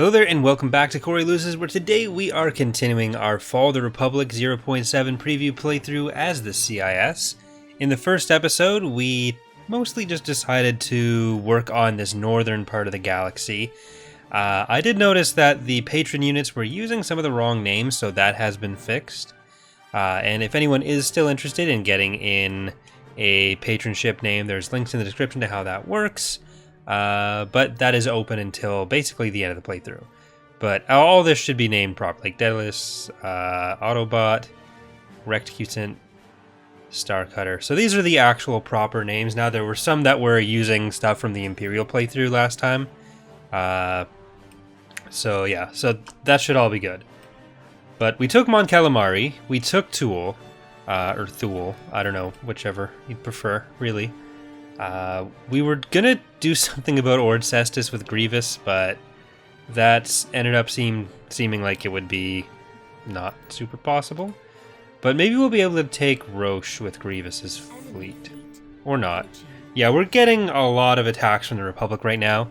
Hello there and welcome back to Corey Loses, where today we are continuing our Fall of the Republic 0.7 preview playthrough as the CIS. In the first episode, we mostly just decided to work on this northern part of the galaxy. I did notice that the patron units were using some of the wrong names, so that has been fixed. And if anyone is still interested in getting in a patronship name, there's links in the description to how that works. But that is open until basically the end of the playthrough. But all this should be named properly, like Daedalus, Autobot, Recticutant, Starcutter. So these are the actual proper names. Now there were some that were using stuff from the Imperial playthrough last time. So yeah, so that should all be good. But we took Mon Calamari, we took Tool, or Thule, I don't know, whichever you'd prefer, really. We were gonna do something about Ord Cestus with Grievous, but that ended up seeming like it would be not super possible. But maybe we'll be able to take Roche with Grievous's fleet. Or not. Yeah, we're getting a lot of attacks from the Republic right now,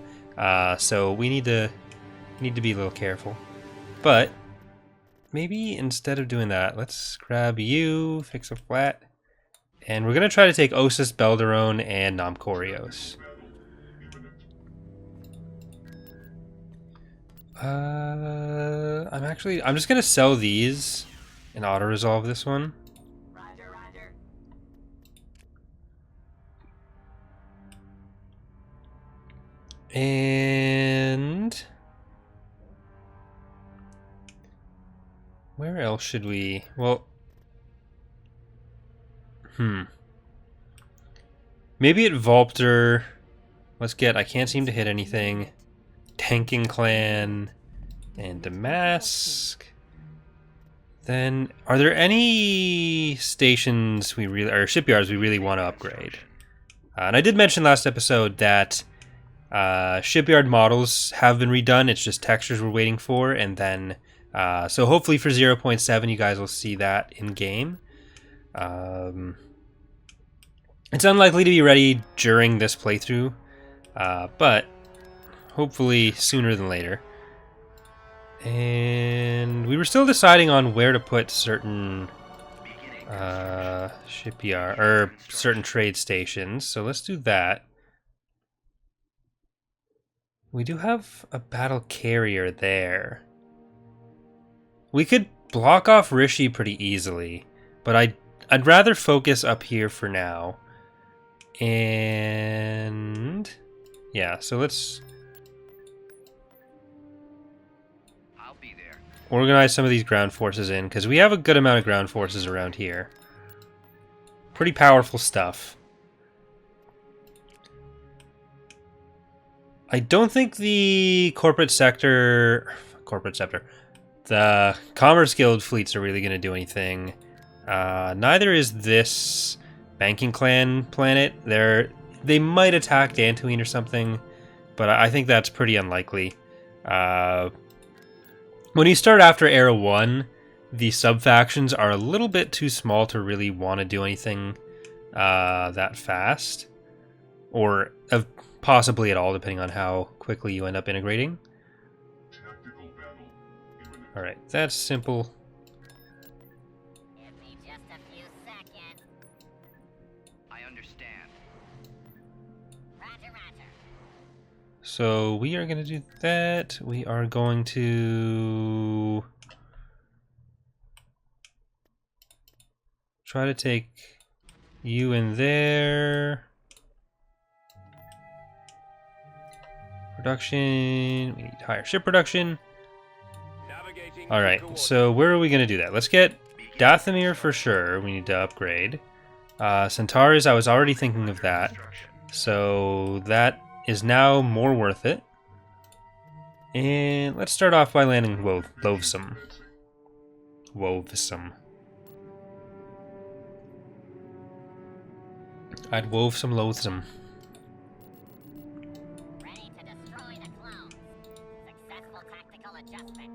so we need to be a little careful. But maybe instead of doing that, let's grab you, fix a flat. And we're going to try to take Ossus, Belderone, and Namcorios. I'm just going to sell these and auto-resolve this one. Roger, roger. And where else should we... Well... Maybe at Volpter, let's get, I can't seem to hit anything, Tanking Clan, and Damask. Then, are there any stations or shipyards we really want to upgrade? And I did mention last episode that shipyard models have been redone, it's just textures we're waiting for, and then, so hopefully for 0.7 you guys will see that in-game. It's unlikely to be ready during this playthrough, but hopefully sooner than later. And we were still deciding on where to put certain shipyard or certain trade stations, so let's do that. We do have a battle carrier there. We could block off Rishi pretty easily, but I'd rather focus up here for now. And yeah, so let's I'll be there. Organize some of these ground forces in, because we have a good amount of ground forces around here. Pretty powerful stuff. I don't think the the Commerce Guild fleets are really going to do anything. Neither is this Banking Clan planet. They might attack Dantooine or something, but I think that's pretty unlikely. When you start after Era 1, the sub-factions are a little bit too small to really want to do anything that fast. Or possibly at all, depending on how quickly you end up integrating. Alright, that's simple. So we are going to do that. We are going to try to take you in there. Production. We need higher ship production. Alright, so where are we going to do that? Let's get Dathomir for sure. We need to upgrade. Centaurus, I was already thinking of that. So that is now more worth it. And let's start off by landing Loathsome. I'd wove some Loathsome. Ready to destroy the clones. Successful tactical adjustment.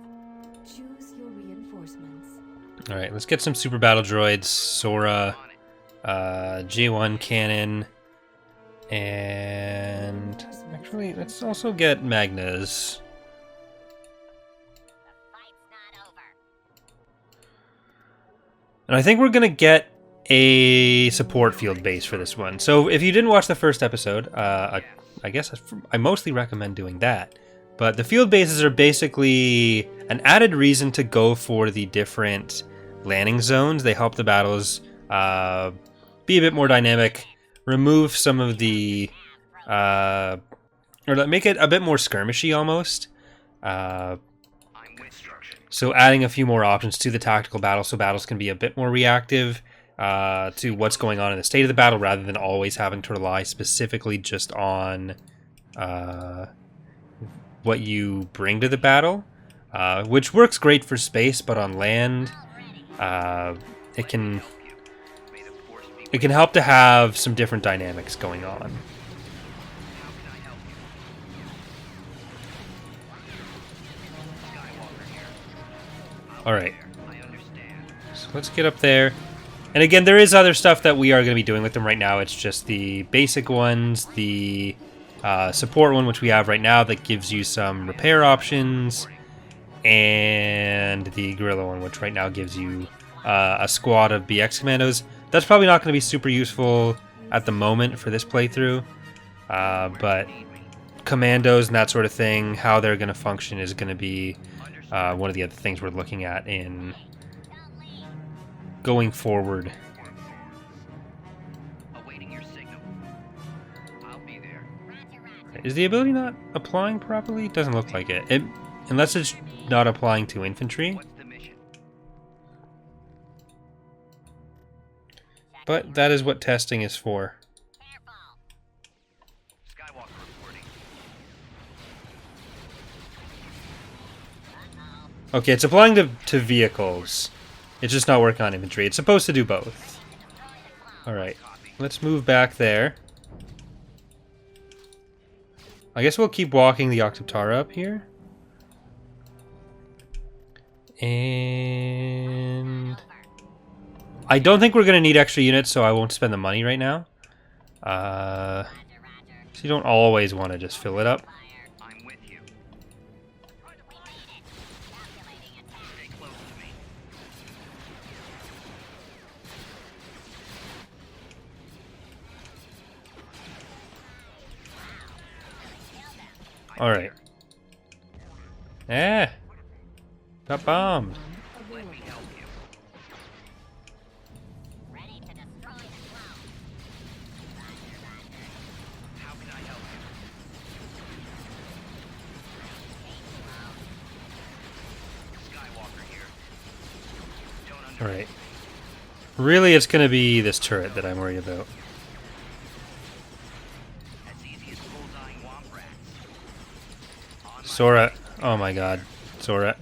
Choose your reinforcements. Alright, let's get some super battle droids. Sora, J1 cannon, and actually let's also get Magnas. And I think we're going to get a support field base for this one. So if you didn't watch the first episode, I guess I mostly recommend doing that. But the field bases are basically an added reason to go for the different landing zones. They help the battles be a bit more dynamic, remove some of the... or make it a bit more skirmishy almost. So adding a few more options to the tactical battle so battles can be a bit more reactive to what's going on in the state of the battle rather than always having to rely specifically just on what you bring to the battle, which works great for space, but on land it can help to have some different dynamics going on. Alright, so let's get up there. And again, there is other stuff that we are going to be doing with them right now. It's just the basic ones, the support one, which we have right now, that gives you some repair options, and the guerrilla one, which right now gives you a squad of BX commandos. That's probably not going to be super useful at the moment for this playthrough, but commandos and that sort of thing, how they're going to function is going to be one of the other things we're looking at in going forward. Is the ability not applying properly? It doesn't look like it. Unless it's not applying to infantry. But that is what testing is for. Okay, it's applying to vehicles. It's just not working on infantry. It's supposed to do both. Alright, let's move back there. I guess we'll keep walking the Octoptara up here. And I don't think we're going to need extra units, so I won't spend the money right now. So you don't always want to just fill it up. Alright. Eh! Got bombed. Alright. Really, it's gonna be this turret that I'm worried about. Sora. Oh my god. Sora.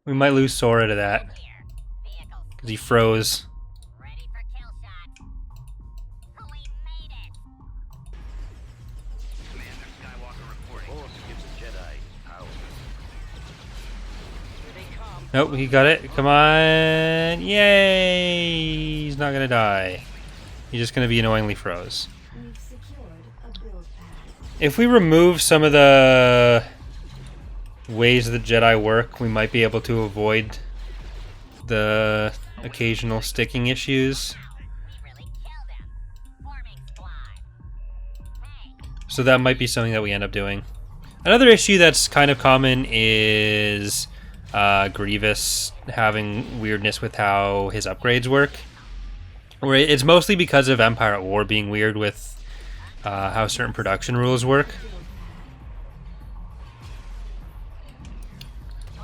We might lose Sora to that. Because he froze. Nope, he got it. Come on. Yay! He's not gonna die. He's just gonna be annoyingly froze. If we remove some of the ways that Jedi work, we might be able to avoid the occasional sticking issues. So that might be something that we end up doing. Another issue that's kind of common is Grievous having weirdness with how his upgrades work. Where it's mostly because of Empire at War being weird with how certain production rules work.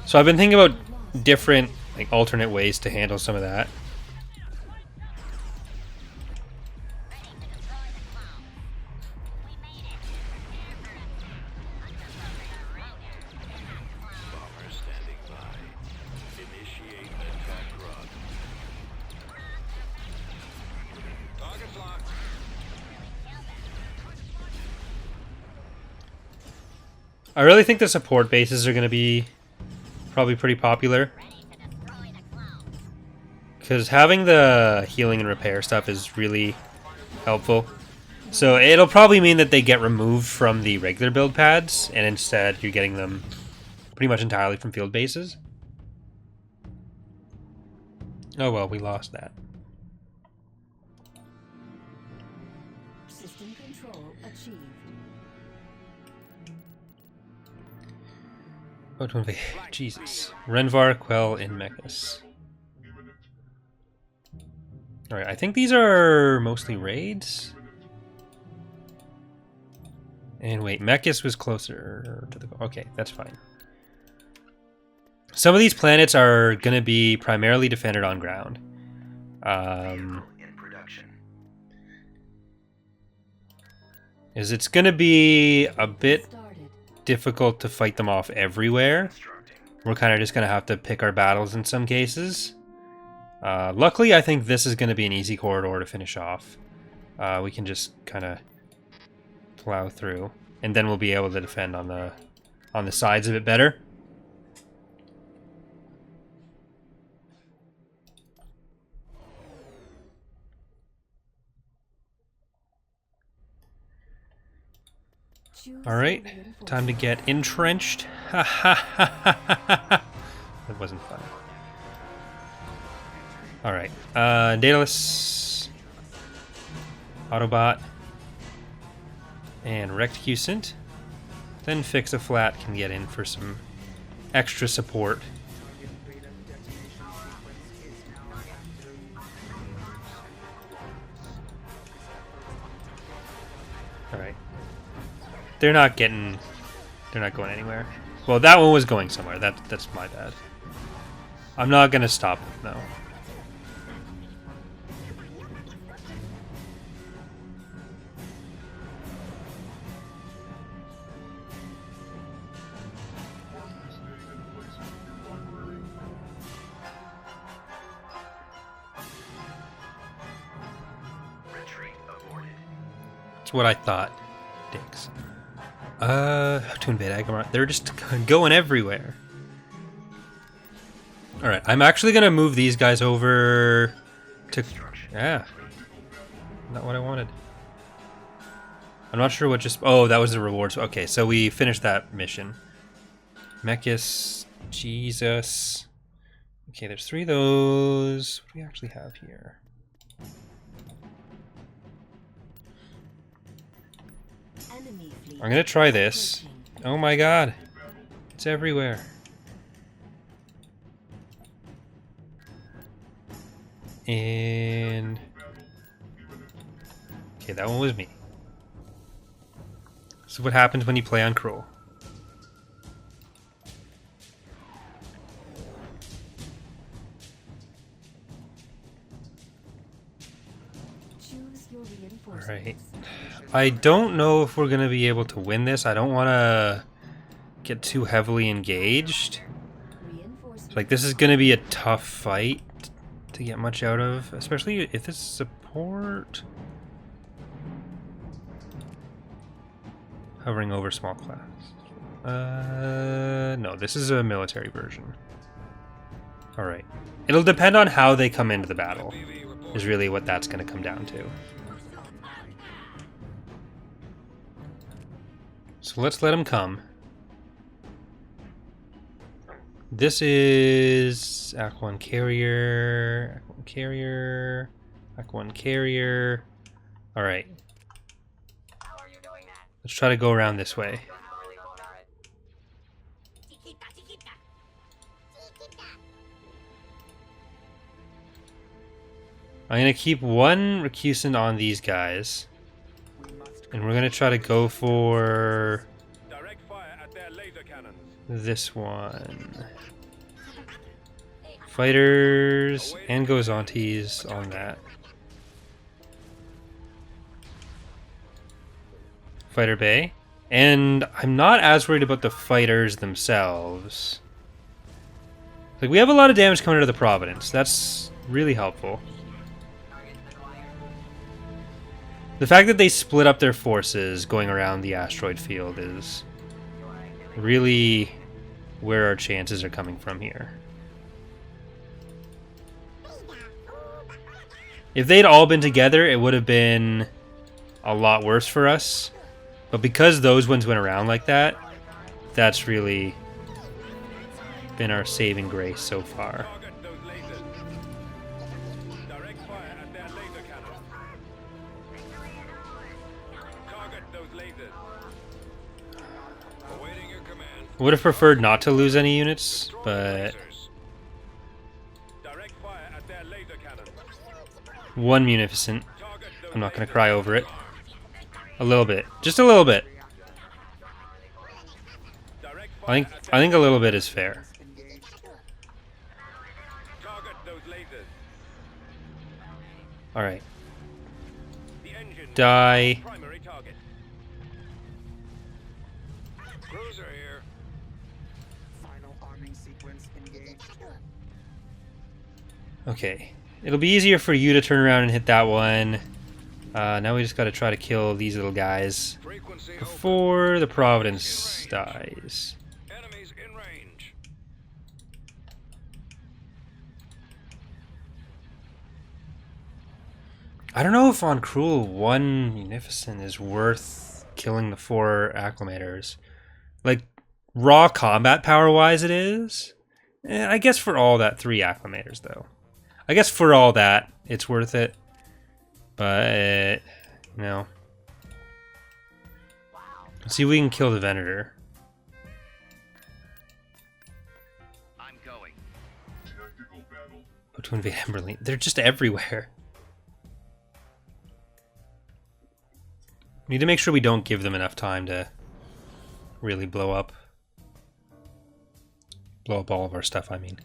So I've been thinking about different, like, alternate ways to handle some of that. I really think the support bases are going to be probably pretty popular. Because having the healing and repair stuff is really helpful. So it'll probably mean that they get removed from the regular build pads, and instead you're getting them pretty much entirely from field bases. Oh well, we lost that. System control achieved. Oh, Jesus. Renvar, Quell, and Mechas. Alright, I think these are mostly raids. And wait, Mechas was closer to the... Okay, that's fine. Some of these planets are going to be primarily defended on ground. Is it's going to be a bit difficult to fight them off everywhere. We're kind of just going to have to pick our battles in some cases. Luckily, I think this is going to be an easy corridor to finish off. We can just kind of plow through, and then we'll be able to defend on the sides of it better. All right, time to get entrenched. That wasn't fun. All right, Daedalus, Autobot, and Recticusant. Then Fix-A-Flat can get in for some extra support. All right. They're not going anywhere. Well, that one was going somewhere. That's my bad. I'm not gonna stop it, no. That's what I thought. Dicks. To invade Agamemnon. They're just going everywhere. Alright, I'm actually gonna move these guys over to... Yeah. Not what I wanted. I'm not sure what just... Oh, that was the rewards. Okay, so we finished that mission. Mechas. Jesus. Okay, there's 3 of those. What do we actually have here? I'm gonna try this. Oh my god. It's everywhere. And... Okay, that one was me. This is what happens when you play on Cruel. Alright. I don't know if we're going to be able to win this. I don't want to get too heavily engaged. Like, this is going to be a tough fight to get much out of, especially if this is support. Hovering over small class. No, this is a military version. Alright. It'll depend on how they come into the battle, is really what that's going to come down to. So let's let them come. This is Act 1 carrier, Act 1 carrier, Act 1 carrier. Alright. Let's try to go around this way. I'm going to keep one recusant on these guys. And we're going to try to go for this one. Fighters and Gozantes on that. Fighter Bay. And I'm not as worried about the fighters themselves. Like, we have a lot of damage coming out of the Providence. That's really helpful. The fact that they split up their forces going around the asteroid field is really where our chances are coming from here. If they'd all been together, it would have been a lot worse for us. But because those ones went around like that, that's really been our saving grace so far. Target those lasers. Direct fire at their laser cannon. Target those lasers. Awaiting your command. Would have preferred not to lose any units, Destroy but lasers. Direct fire at their laser cannon. one munificent. Target those I'm not going lasers. to cry over it. A little bit. Just a little bit. Direct I fire think at I think a little bit is fair. target those lasers. All right. The engine. Die. Primary target. Cruiser here. Final arming sequence engaged. Okay. It'll be easier for you to turn around and hit that one. Now we just got to try to kill these little guys Frequency open. before the Providence dies. Enemies in range. I don't know if on Cruel 1 Munificent is worth killing the 4 Acclimators. Like, raw combat power-wise it is. I guess for all that, 3 Acclimators, though. I guess for all that, it's worth it. But, no. Let's see if we can kill the Venator. I'm going. Go to invade Emberlane. They're just everywhere. We need to make sure we don't give them enough time to really blow up. Blow up all of our stuff, I mean.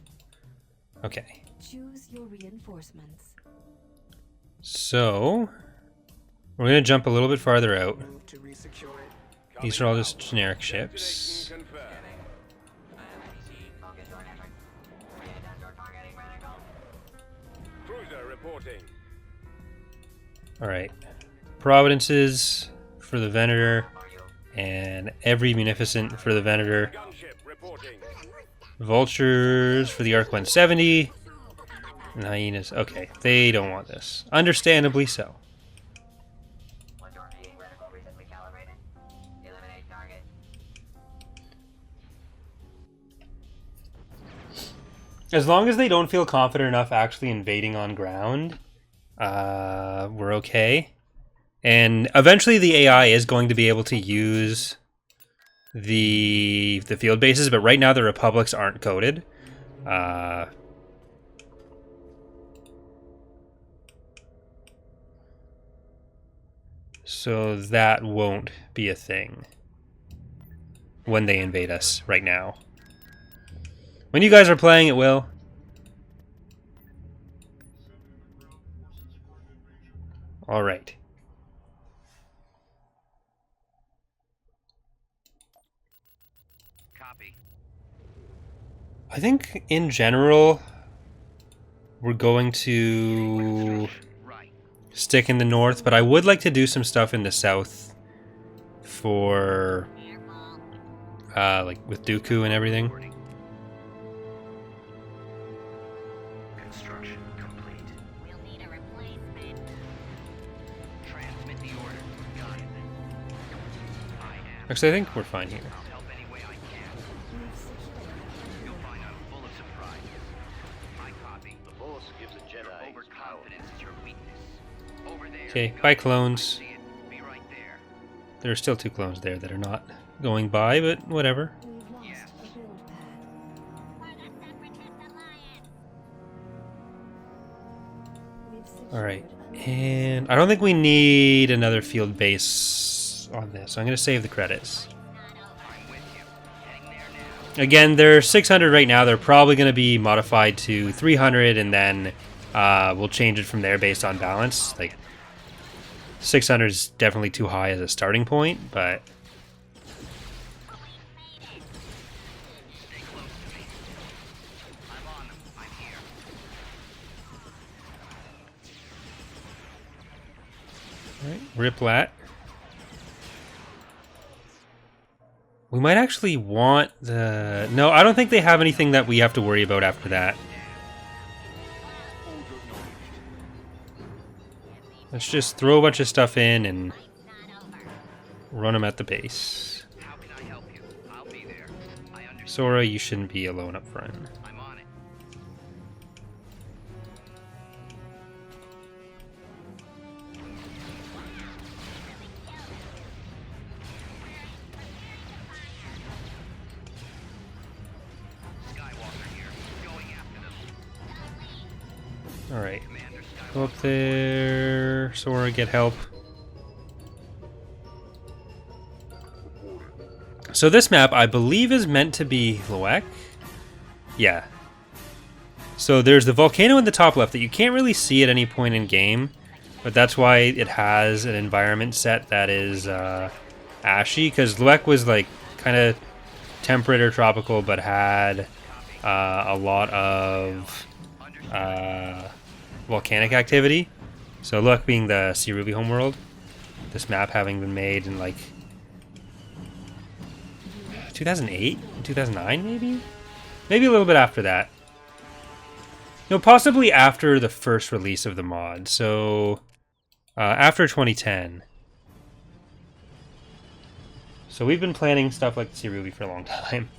Okay. Choose your reinforcements. So, we're going to jump a little bit farther out. Move to resecure it. These are all just generic ships. Destination confirmed. Cruiser reporting. Alright. Providences for the Venator, and every Munificent for the Venator. Gunship reporting. Vultures for the Arc 170. And Hyenas. Okay, they don't want this. Understandably so. As long as they don't feel confident enough actually invading on ground, we're okay. And eventually the AI is going to be able to use the field bases, but right now the Republics aren't coded. So that won't be a thing when they invade us right now. When you guys are playing, it will. All right. Copy. I think in general, we're going to Right. stick in the north, but I would like to do some stuff in the south for, like with Dooku and everything. Construction complete. We'll need a replacement. Transmit the order. Got it. I am. Actually, I think we're fine here. I'll help any way I can. You'll find I'm full of surprises. I copy. The Force gives a Jedi his power. Overconfidence is your weakness. Over there. Okay, Go. bye clones. See it. Be right there. There are still 2 clones there that are not going by, but whatever. We've lost Yes. a build pad. For the Separatist Alliance. We've secured All right, a new and I don't think we need another field base on this. So I'm going to save the credits. I'm with you. Heading there now. Again, they're 600 right now. They're probably going to be modified to 300, and then we'll change it from there based on balance. Like 600 is definitely too high as a starting point, but Stay close to me. I'm on them. I'm here. all right, Riplat. We might actually want the... No, I don't think they have anything that we have to worry about after that. Let's just throw a bunch of stuff in and run them at the base. How can I help you? I'll be there. I understand. Sora, you shouldn't be alone up front. I'm on it. Skywalker here. Going after them. Alright. Commander Skywalker. Go up there. Sora, get help. So this map, I believe, is meant to be Loek. Yeah. So there's the volcano in the top left that you can't really see at any point in game, but that's why it has an environment set that is ashy, because Loek was like kind of temperate or tropical, but had a lot of volcanic activity. So Loek being the Sea Ruby homeworld, this map having been made in like 2008, 2009, maybe a little bit after that. No, possibly after the first release of the mod. So after 2010. So we've been planning stuff like the Sea Ruby for a long time.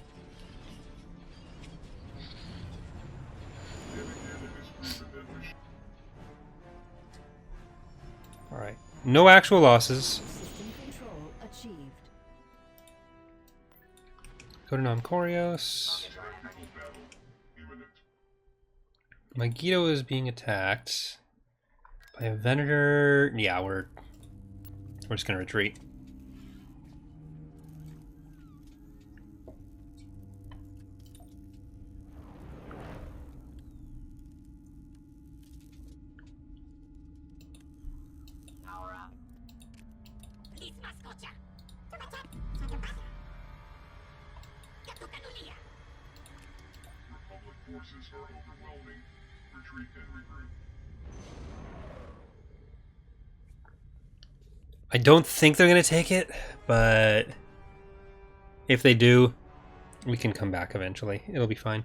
All right, no actual losses. System control achieved. Go to Namcorios. Megiddo is being attacked by a Venator. Yeah, we're just gonna retreat. Power up. Please, mascotcha. Republic forces are overwhelming. Retreat and regroup. I don't think they're gonna take it, but if they do, we can come back eventually. It'll be fine.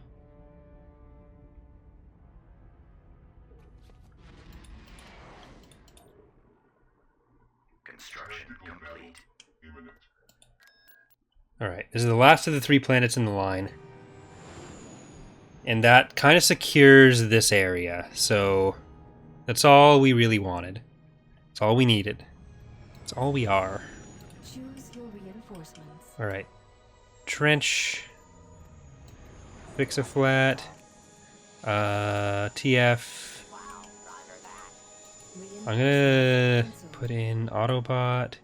Construction complete. Imminent. Alright, this is the last of the 3 planets in the line. And that kind of secures this area, so that's all we really wanted. That's all we needed. That's all we are. Choose your reinforcements. Alright. Trench. Fix a flat. TF. I'm gonna Cancelled. put in Autobot.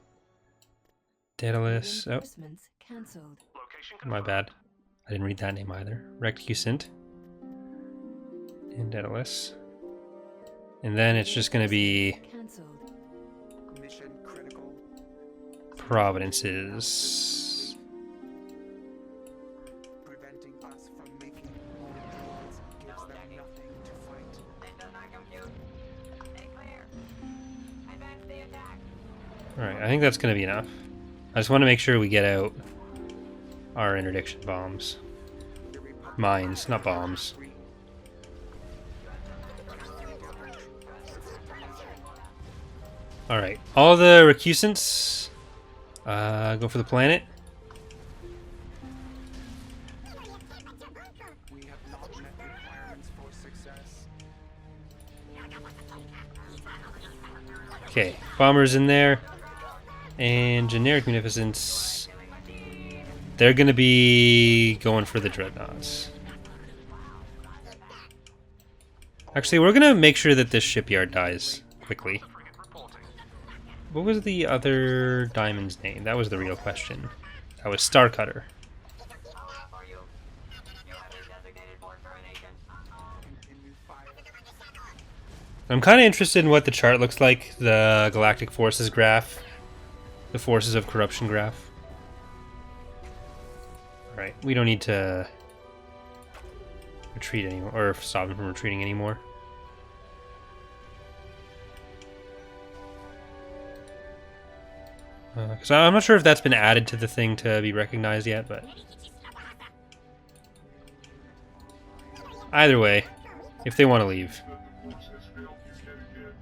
Daedalus. Oh, Reinforcements cancelled. Location my bad. I didn't read that name either. Recusant. And Daedalus. And then it's just gonna be Cancelled. Mission critical. Providences. Preventing us from making more droids gives them nothing to fight. This does not compute. Stay clear. Advance the attack. Alright, I think that's gonna be enough. I just want to make sure we get out our interdiction bombs. The Republic Mines, not bombs. Alright, all the recusants go for the planet. We have not met requirements for success. Okay, bombers in there. And generic munificence. They're gonna be going for the dreadnoughts. Actually, we're gonna make sure that this shipyard dies quickly. What was the other diamond's name? That was the real question. That was Starcutter. Continue fire. I'm kind of interested in what the chart looks like, the Galactic Forces graph, the Forces of Corruption graph. Alright, we don't need to retreat anymore, or stop them from retreating anymore. Because I'm not sure if that's been added to the thing to be recognized yet, but either way, if they want to leave. That the force has failed you yet again.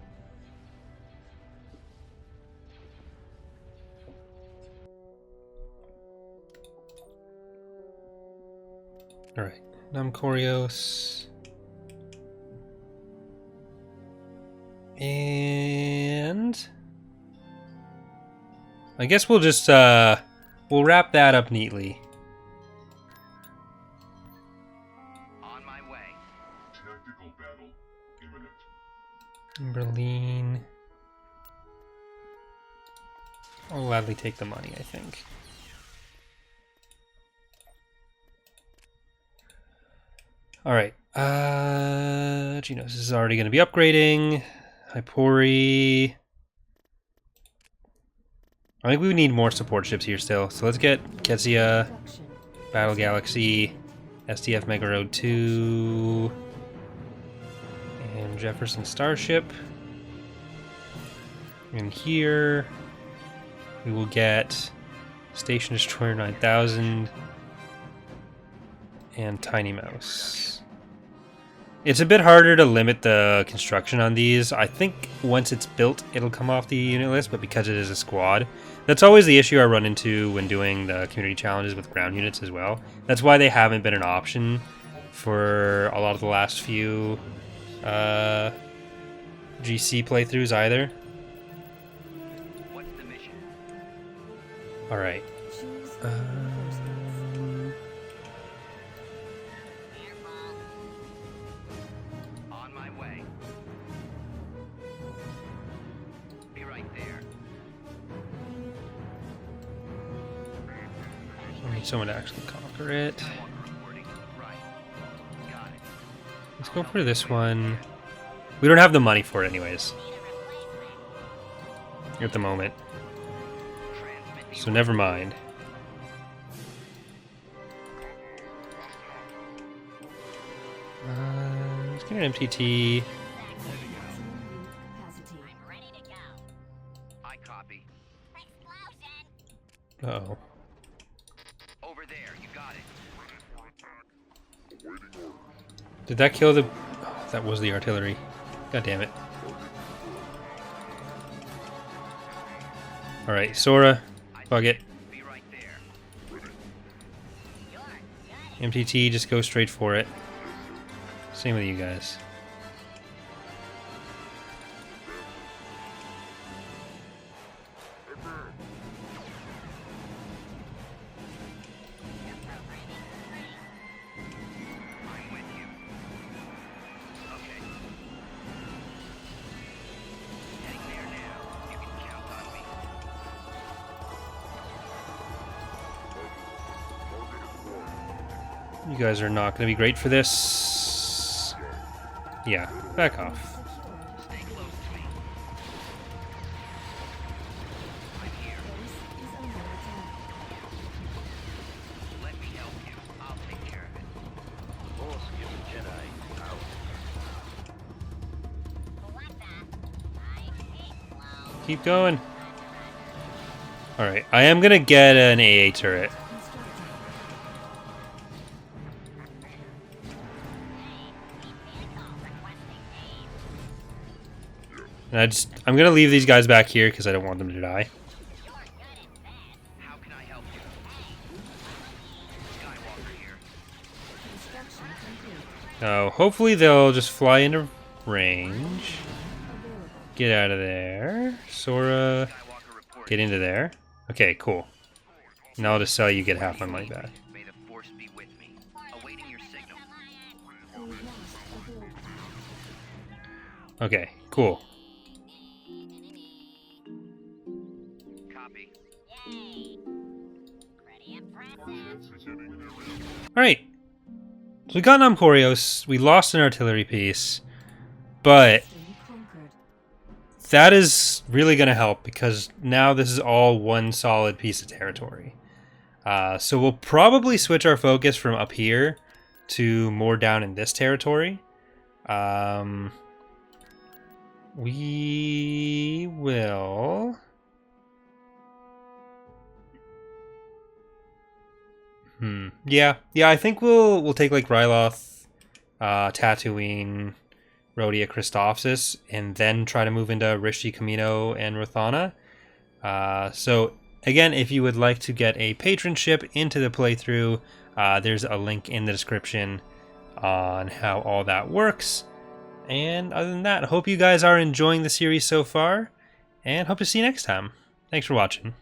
Alright, Namcorios. And I guess we'll just we'll wrap that up neatly. On my way. Tactical battle imminent. Berlin. I'll gladly take the money, I think. Alright. Genos is already going to be upgrading. Hypori. I think we need more support ships here still. So let's get Ketsia, Construction. Battle Galaxy, SDF Mega Road 2, and Jefferson Starship. And here we will get Station Destroyer 9000 and Tiny Mouse. It's a bit harder to limit the construction on these. I think once it's built, it'll come off the unit list, but because it is a squad, that's always the issue I run into when doing the community challenges with ground units as well. That's why they haven't been an option for a lot of the last few GC playthroughs either. What's the mission? Alright. Choose your reinforcements. On my way. Be right there. I need someone to actually conquer it. Skywalker reporting. Right. Got it. Let's go for this one. We don't have the money for it anyways. At the moment. Transmit the So never mind. Let's get an MTT. Maximum unit capacity. I'm ready to go. I copy. Explosion! Uh-oh. Over there. You got it. Did that kill the... Oh, that was the artillery. God damn it. Alright, Sora. Bug it. Be right there. MTT, just go straight for it. Same with you guys. I'm with you. Okay. Heading there now. You can count on me. You guys are not going to be great for this. Yeah, back off. Secured. Stay close to me. I'm here. Base is under attack. Let me help you. I'll take care of it. Force gives a Jedi power. What the? I explode. Keep going. Alright, I am going to get an AA turret. Constructed. And I'm going to leave these guys back here because I don't want them to die. How can I help you? Skywalker here. Construction complete. Hopefully they'll just fly into range. Available. Get out of there. Sora, Skywalker reporting. get into there. Okay, cool. Now I'll just sell you, get half my money back. May the force be with me. Awaiting your signal. We lost a building. Okay, cool. Copy. Yay! Pretty impressive. Alright. So we got Namcorios, we lost an artillery piece, but System conquered. that is really going to help because now this is all one solid piece of territory. So we'll probably switch our focus from up here to more down in this territory. We will... Yeah, I think we'll take like Ryloth, Tatooine, Rhodia, Christophsis, and then try to move into Rishi, Kamino, and Rathana. So Again, if you would like to get a patronship into the playthrough, there's a link in the description on how all that works. And other than that, I hope you guys are enjoying the series so far, and hope to see you next time. Thanks for watching.